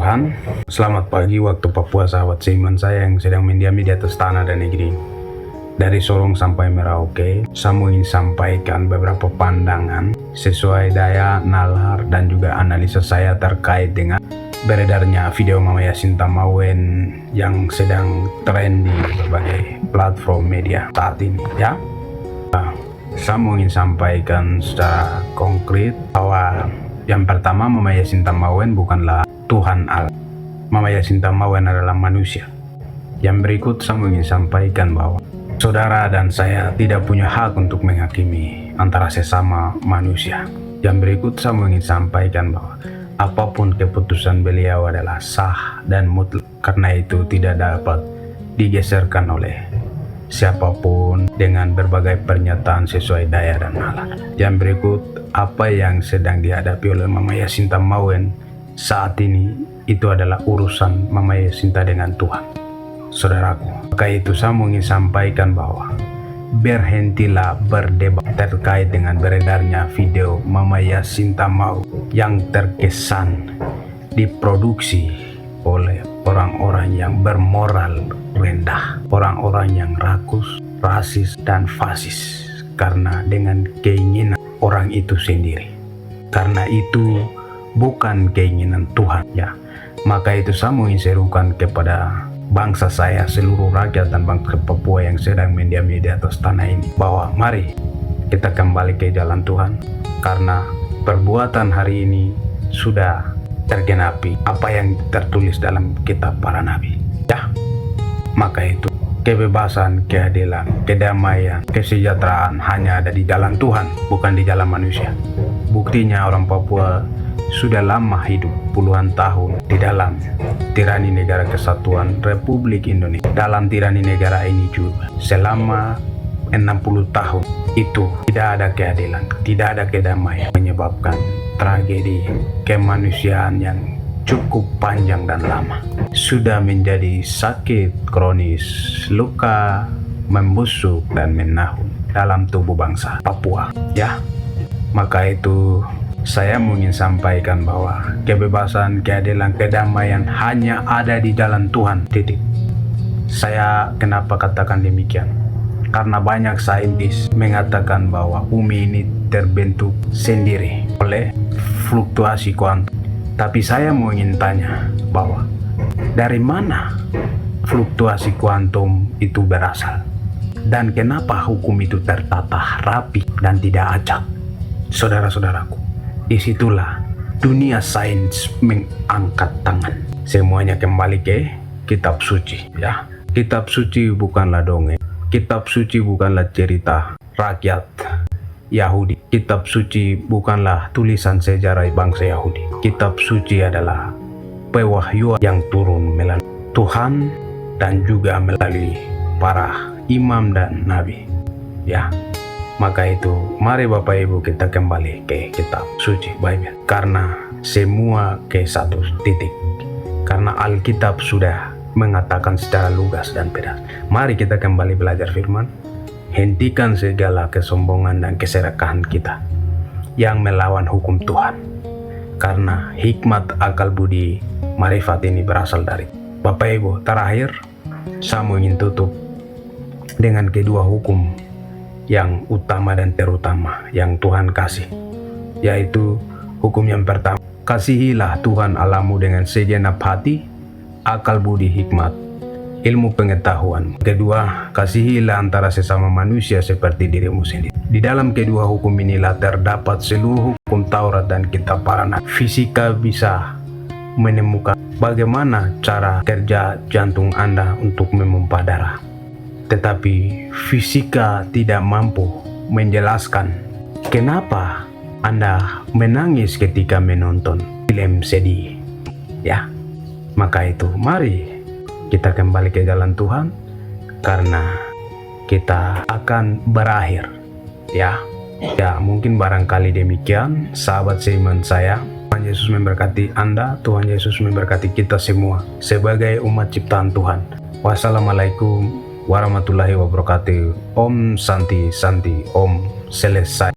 Tuhan, selamat pagi waktu Papua sahabat seiman saya yang sedang mendiami di atas tanah dan negeri. Dari Sorong sampai Merauke, saya ingin sampaikan beberapa pandangan sesuai daya, nalar, dan juga analisa saya terkait dengan beredarnya video Mama Yasin Tamawen yang sedang tren di berbagai platform media saat ini, ya. Saya ingin sampaikan secara konkret bahwa yang pertama, Mama Yasin Tamawen bukanlah Tuhan Allah. Mama Yasin Tamawen adalah manusia. Yang berikut saya ingin sampaikan bahwa saudara dan saya tidak punya hak untuk menghakimi antara sesama manusia. Yang berikut saya ingin sampaikan bahwa apapun keputusan beliau adalah sah dan mutlak, karena itu tidak dapat digeserkan oleh siapapun dengan berbagai pernyataan sesuai daya dan nalar. Yang berikut, apa yang sedang dihadapi oleh Mama Yasin Tamawen saat ini itu adalah urusan Mama Yasinta dengan Tuhan, saudaraku. Maka itu saya ingin sampaikan bahwa berhentilah berdebat terkait dengan beredarnya video Mama Yasin Tamawen yang terkesan diproduksi oleh orang-orang yang bermoral rendah, orang-orang yang rakus, rasis, dan fasis karena dengan keinginan orang itu sendiri. Karena itu bukan keinginan Tuhan, ya. Maka itu saya ingin serukan kepada bangsa saya, seluruh rakyat dan bangsa Papua yang sedang mendiami di atas tanah ini, bahwa mari kita kembali ke jalan Tuhan, karena perbuatan hari ini sudah tergenapi apa yang tertulis dalam kitab para nabi, ya. Maka itu kebebasan, keadilan, kedamaian, kesejahteraan hanya ada di jalan Tuhan, bukan di jalan manusia. Buktinya orang Papua sudah lama hidup puluhan tahun di dalam tirani negara kesatuan Republik Indonesia. Dalam tirani negara ini juga selama 60 tahun itu tidak ada keadilan, tidak ada kedamaian, menyebabkan tragedi kemanusiaan yang cukup panjang dan lama. Sudah menjadi sakit kronis, luka membusuk dan menahun dalam tubuh bangsa Papua, ya. Maka itu saya ingin sampaikan bahwa kebebasan, keadilan, kedamaian hanya ada di jalan Tuhan, titik. Saya kenapa katakan demikian? Karena banyak saintis mengatakan bahwa bumi ini terbentuk sendiri oleh fluktuasi kuantum. Tapi saya ingin tanya bahwa dari mana fluktuasi kuantum itu berasal? Dan kenapa hukum itu tertata rapi dan tidak acak? Saudara-saudaraku, disitulah dunia sains mengangkat tangan. Semuanya kembali ke kitab suci, ya. Kitab suci bukanlah dongeng. Kitab suci bukanlah cerita rakyat Yahudi. Kitab suci bukanlah tulisan sejarah bangsa Yahudi. Kitab suci adalah pewahyuan yang turun melalui Tuhan dan juga melalui para imam dan nabi, ya. Maka itu mari Bapak Ibu kita kembali ke kitab suci Bible, karena semua ke satu titik, karena Alkitab sudah mengatakan secara lugas dan pedas. Mari kita kembali belajar firman. Hentikan segala kesombongan dan keserakahan kita yang melawan hukum Tuhan, karena hikmat, akal budi, marifat ini berasal dari Bapak Ibu. Terakhir, saya ingin tutup dengan kedua hukum yang utama dan terutama yang Tuhan kasih, yaitu hukum yang pertama, kasihilah Tuhan Allahmu dengan segenap hati, akal budi, hikmat, ilmu pengetahuan. Kedua, kasihilah antara sesama manusia seperti dirimu sendiri. Di dalam kedua hukum inilah terdapat seluruh hukum Taurat dan kitab para nabi. Fisika bisa menemukan bagaimana cara kerja jantung Anda untuk memompa darah, tetapi fisika tidak mampu menjelaskan kenapa Anda menangis ketika menonton film sedih, ya. Maka itu mari kita kembali ke jalan Tuhan, karena kita akan berakhir, ya. Ya, mungkin barangkali demikian sahabat seiman saya. Tuhan Yesus memberkati Anda, Tuhan Yesus memberkati kita semua sebagai umat ciptaan Tuhan. Wassalamualaikum warahmatullahi wabarakatuh. Om Santi Santi, Om Selesai.